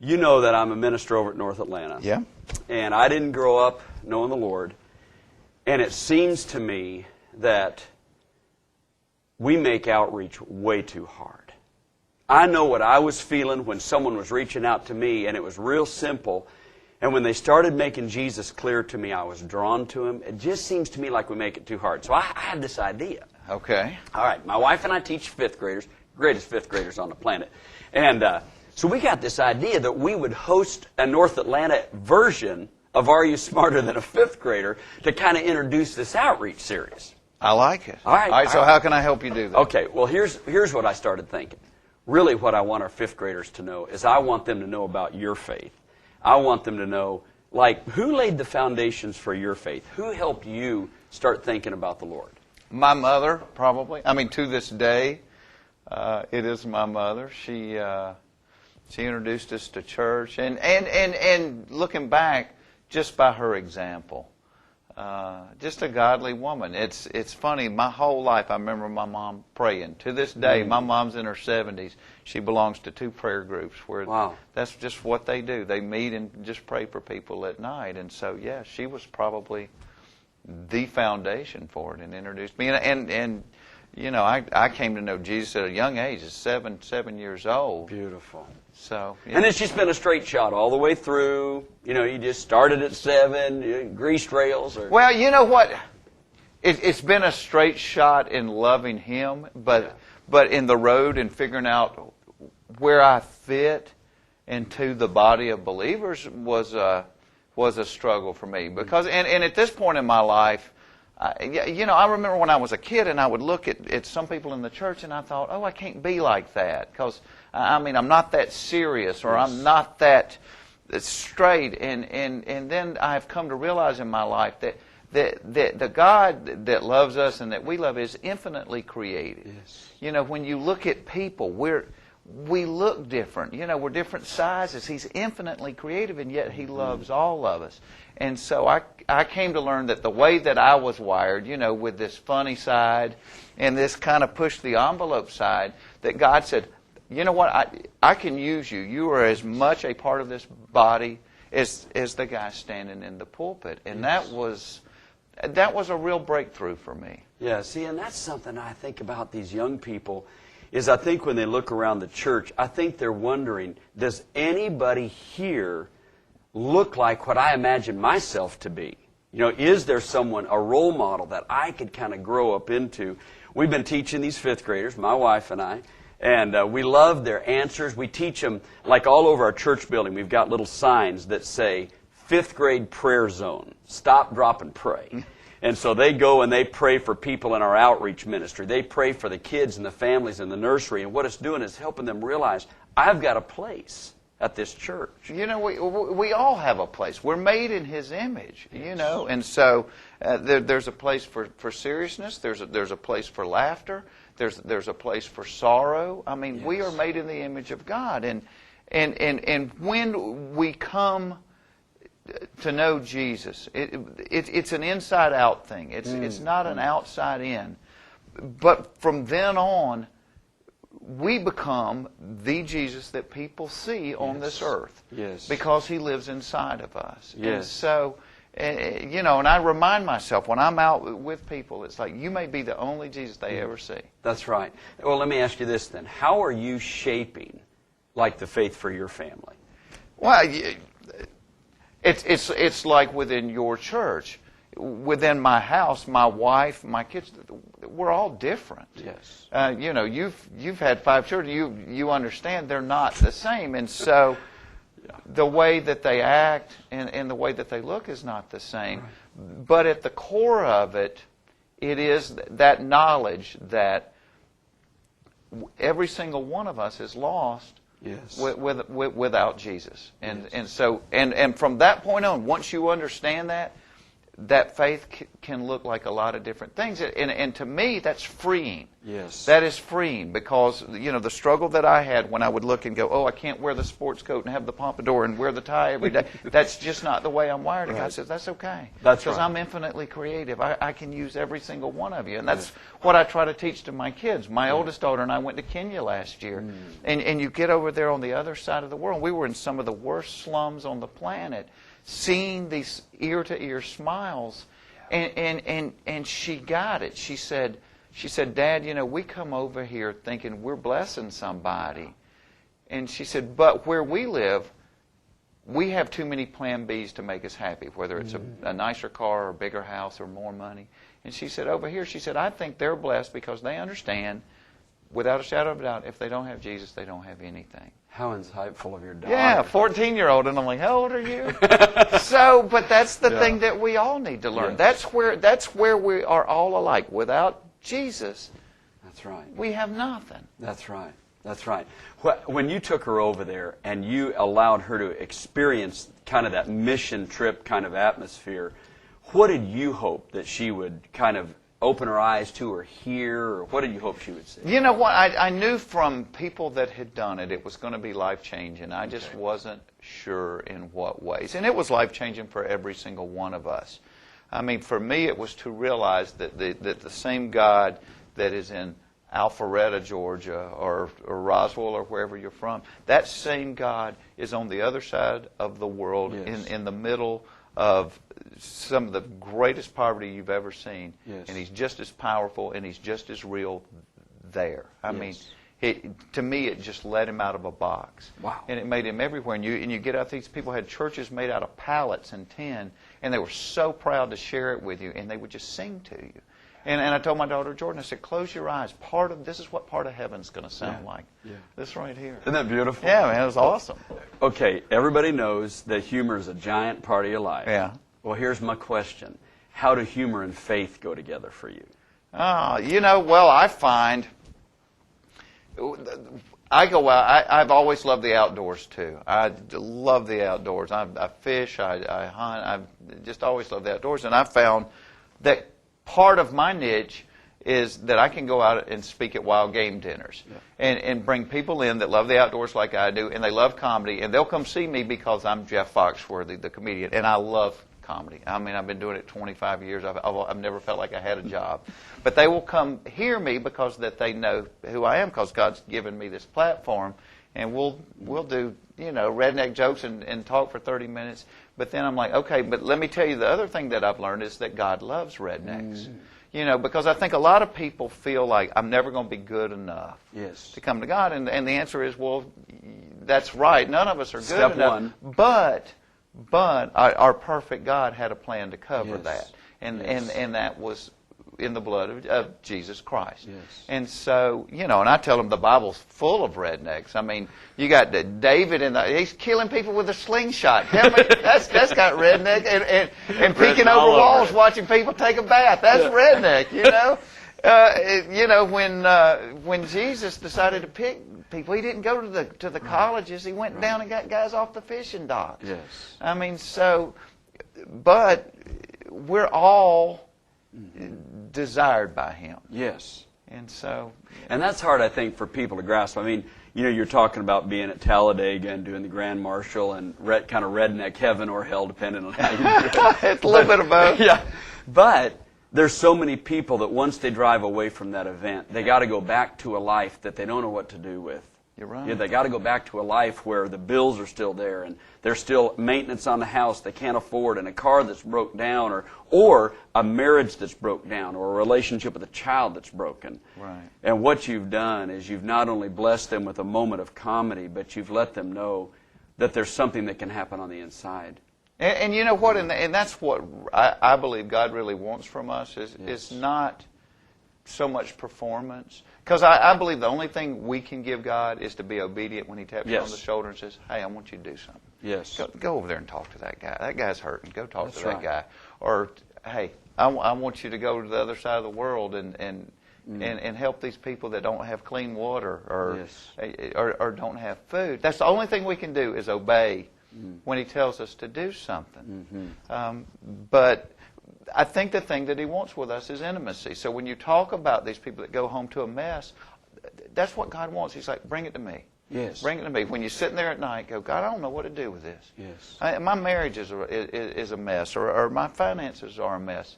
You know that I'm a minister over at North Atlanta. Yeah. And I didn't grow up knowing the Lord. And it seems to me that we make outreach way too hard. I know what I was feeling when someone was reaching out to me, and it was real simple. And when they started making Jesus clear to me, I was drawn to Him. It just seems to me like we make it too hard. So I had this idea. Okay. All right, my wife and I teach fifth graders, greatest fifth graders on the planet. And so we got this idea that we would host a North Atlanta version of Are You Smarter Than a Fifth Grader to kind of introduce this outreach series. I like it. All right. So how can I help you do that? Okay, well, here's what I started thinking. Really what I want our fifth graders to know is I want them to know about your faith. I want them to know, like, who laid the foundations for your faith? Who helped you start thinking about the Lord? My mother, probably. I mean, to this day, it is my mother. She introduced us to church, and looking back, just by her example, just a godly woman. It's funny. My whole life, I remember my mom praying. To this day, my mom's in her 70s. She belongs to 2 prayer groups where that's just what they do. They meet and just pray for people at night. And so, yeah, she was probably the foundation for it and introduced me. And you know, I came to know Jesus at a young age, at 7 years old. Beautiful. So, yeah. And it's just been a straight shot all the way through. You know, you just started at 7, you greased rails. Well, you know what? It's been a straight shot in loving Him, but in the road and figuring out where I fit into the body of believers was a struggle for me. Because and at this point in my life, you know, I remember when I was a kid and I would look at some people in the church and I thought, oh, I can't be like that because, I mean, I'm not that serious or I'm not that straight. And then I've come to realize in my life that the God that loves us and that we love is infinitely creative. Yes. You know, when you look at people, we look different. You know, we're different sizes. He's infinitely creative, and yet He loves all of us. And so I came to learn that the way that I was wired, you know, with this funny side and this kind of push the envelope side, that God said, you know what, I can use you. You are as much a part of this body as the guy standing in the pulpit. And that was a real breakthrough for me. Yeah, see, and that's something I think about these young people, is I think when they look around the church, I think they're wondering, does anybody here look like what I imagine myself to be? You know, is there someone, a role model that I could kind of grow up into? We've been teaching these fifth graders, my wife and I, and we love their answers. We teach them, like all over our church building, we've got little signs that say, 5th grade prayer zone, stop, drop, and pray. And so they go and they pray for people in our outreach ministry. They pray for the kids and the families in the nursery. And what it's doing is helping them realize, I've got a place at this church. You know, we all have a place. We're made in His image, you know. And so there's a place for seriousness. There's a place for laughter. There's a place for sorrow. I mean, we are made in the image of God. And when we come to know Jesus, it's an inside-out thing. It's not an outside-in. But from then on, we become the Jesus that people see on this earth. Yes. Because He lives inside of us. Yes. And so, you know, and I remind myself when I'm out with people, it's like, you may be the only Jesus they ever see. That's right. Well, let me ask you this then. How are you shaping, like, the faith for your family? Well, it's like within your church. Within my house, my wife, my kids, we're all different. Yes. You know, you've had 5 children. You understand they're not the same, and so the way that they act and the way that they look is not the same. Right. But at the core of it, it is that knowledge that every single one of us is lost. Yes. Without Jesus, and so from that point on, once you understand that, that faith can look like a lot of different things. And to me, that's freeing. Yes. That is freeing because, the struggle that I had when I would look and go, oh, I can't wear the sports coat and have the pompadour and wear the tie every day. That's just not the way I'm wired. And God says, that's okay. That's because right. I'm infinitely creative. I can use every single one of you. And that's what I try to teach to my kids. My oldest daughter and I went to Kenya last year. And you get over there on the other side of the world. We were in some of the worst slums on the planet, seeing these ear-to-ear smiles, and she got it. She said, Dad, we come over here thinking we're blessing somebody. And she said, but where we live, we have too many plan Bs to make us happy, whether it's a nicer car or a bigger house or more money. And she said, over here, I think they're blessed because they understand, without a shadow of a doubt, if they don't have Jesus, they don't have anything. How insightful of your daughter. Yeah, 14-year-old, and I'm like, how old are you? But that's the thing that we all need to learn. Yes. That's where we are all alike. Without Jesus, that's right. We have nothing. That's right. That's right. When you took her over there and you allowed her to experience kind of that mission trip kind of atmosphere, what did you hope that she would kind of open her eyes to or hear, or what did you hope she would see? You know what? I knew from people that had done it, it was going to be life-changing. I just wasn't sure in what ways. And it was life-changing for every single one of us. I mean, for me, it was to realize that the same God that is in Alpharetta, Georgia, or Roswell, or wherever you're from, that same God is on the other side of the world, in the middle of some of the greatest poverty you've ever seen. Yes. And He's just as powerful and He's just as real there. I mean, to me, it just let Him out of a box. Wow. And it made Him everywhere. And you get out, these people had churches made out of pallets and tin, and they were so proud to share it with you, and they would just sing to you. And I told my daughter Jordan, I said, close your eyes. This is what part of heaven's going to sound like. Yeah. This right here. Isn't that beautiful? Yeah, man, it was awesome. Okay, everybody knows that humor is a giant part of your life. Yeah. Well, here's my question. How do humor and faith go together for you? I find I go out. I've always loved the outdoors, too. I love the outdoors. I fish, I hunt. I've just always loved the outdoors. And I found that part of my niche is that I can go out and speak at wild game dinners and bring people in that love the outdoors like I do, and they love comedy, and they'll come see me because I'm Jeff Foxworthy, the comedian, and I love comedy. I mean, I've been doing it 25 years. I've never felt like I had a job. But they will come hear me because that they know who I am, because God's given me this platform, and we'll do, redneck jokes and talk for 30 minutes. But then I'm like, okay, but let me tell you the other thing that I've learned is that God loves rednecks. Because I think a lot of people feel like I'm never going to be good enough to come to God. And the answer is, well, that's right. None of us are good Step enough. one. But our perfect God had a plan to cover that. And that was in the blood of Jesus Christ. Yes. And so, and I tell them the Bible's full of rednecks. I mean, you got David he's killing people with a slingshot. Tell me, that's got redneck. And peeking over walls, watching people take a bath. That's redneck, when Jesus decided to pick people, He didn't go to the colleges. He went down and got guys off the fishing docks. Yes. I mean, but we're all desired by Him. Yes. And that's hard, I think, for people to grasp. I mean, you're talking about being at Talladega and doing the Grand Marshal and kind of redneck heaven or hell, depending on how you do it. It's a little bit of both. Yeah. But there's so many people that once they drive away from that event, they got to go back to a life that they don't know what to do with. You're right. Yeah, they got to go back to a life where the bills are still there and there's still maintenance on the house they can't afford, and a car that's broke down, or a marriage that's broke down, or a relationship with a child that's broken. Right. And what you've done is you've not only blessed them with a moment of comedy, but you've let them know that there's something that can happen on the inside. And you know what? And that's what I believe God really wants from us is not so much performance. Because I believe the only thing we can give God is to be obedient when He taps you on the shoulder and says, hey, I want you to do something. Yes. Go over there and talk to that guy. That guy's hurting. Go talk to that guy. Or, hey, I want you to go to the other side of the world and help these people that don't have clean water or don't have food. That's the only thing we can do is obey when He tells us to do something. But I think the thing that He wants with us is intimacy. So when you talk about these people that go home to a mess, that's what God wants. He's like, bring it to me. Yes. Bring it to me. When you're sitting there at night, go, God, I don't know what to do with this. Yes. My marriage is a mess, or my finances are a mess.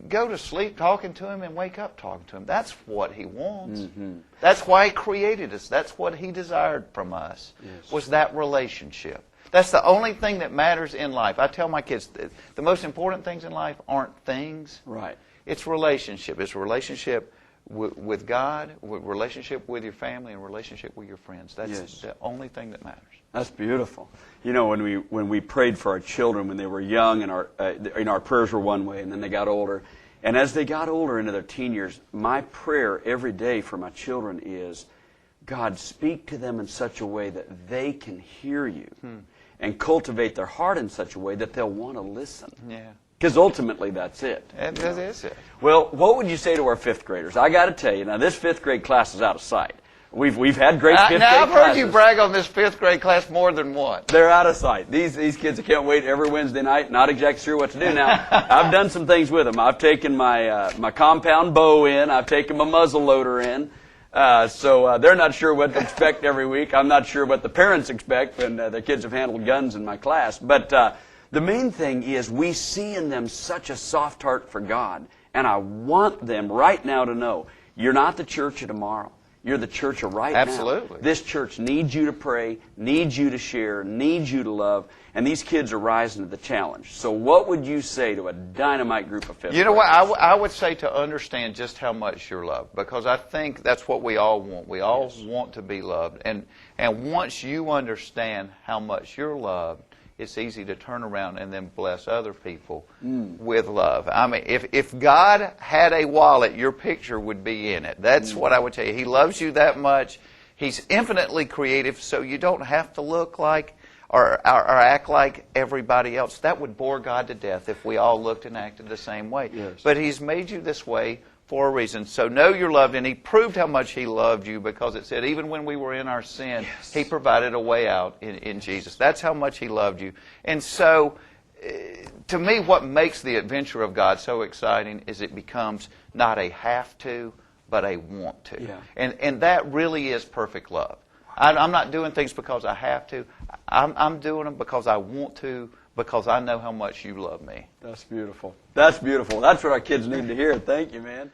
Go to sleep talking to Him and wake up talking to Him. That's what He wants. Mm-hmm. That's why He created us. That's what He desired from us, was that relationship. That's the only thing that matters in life. I tell my kids, the most important things in life aren't things. Right. It's relationship. It's relationship with God, relationship with your family, and relationship with your friends. That's the only thing that matters. That's beautiful. You know, when we prayed for our children when they were young, and our prayers were one way, and then they got older. And as they got older into their teen years, my prayer every day for my children is, God, speak to them in such a way that they can hear you, and cultivate their heart in such a way that they'll want to listen. Yeah. Because ultimately, that's it. That is it. Well, what would you say to our fifth graders? I got to tell you, now this fifth grade class is out of sight. We've had great fifth grade now I've heard classes. you brag on this fifth grade class more than once. They're out of sight. These kids, I can't wait every Wednesday night. Not exactly sure what to do now. I've done some things with them. I've taken my compound bow in. I've taken my muzzle loader in. So they're not sure what to expect every week. I'm not sure what the parents expect when the kids have handled guns in my class. But the main thing is we see in them such a soft heart for God. And I want them right now to know, you're not the church of tomorrow. You're the church of right now. Absolutely. This church needs you to pray, needs you to share, needs you to love, and these kids are rising to the challenge. So what would you say to a dynamite group of fifth graders? You know what? I would say to understand just how much you're loved, because I think that's what we all want. We all want to be loved. And once you understand how much you're loved, it's easy to turn around and then bless other people with love. I mean, if God had a wallet, your picture would be in it. That's what I would tell you. He loves you that much. He's infinitely creative, so you don't have to look like or act like everybody else. That would bore God to death if we all looked and acted the same way. Yes. But He's made you this way for a reason. So know you're loved, and He proved how much He loved you, because it said even when we were in our sin, He provided a way out in Jesus. That's how much He loved you. And so, to me, what makes the adventure of God so exciting is it becomes not a have to, but a want to. Yeah. And that really is perfect love. I'm not doing things because I have to. I'm doing them because I want to, because I know how much you love me. That's beautiful. That's beautiful. That's what our kids need to hear. Thank you, man.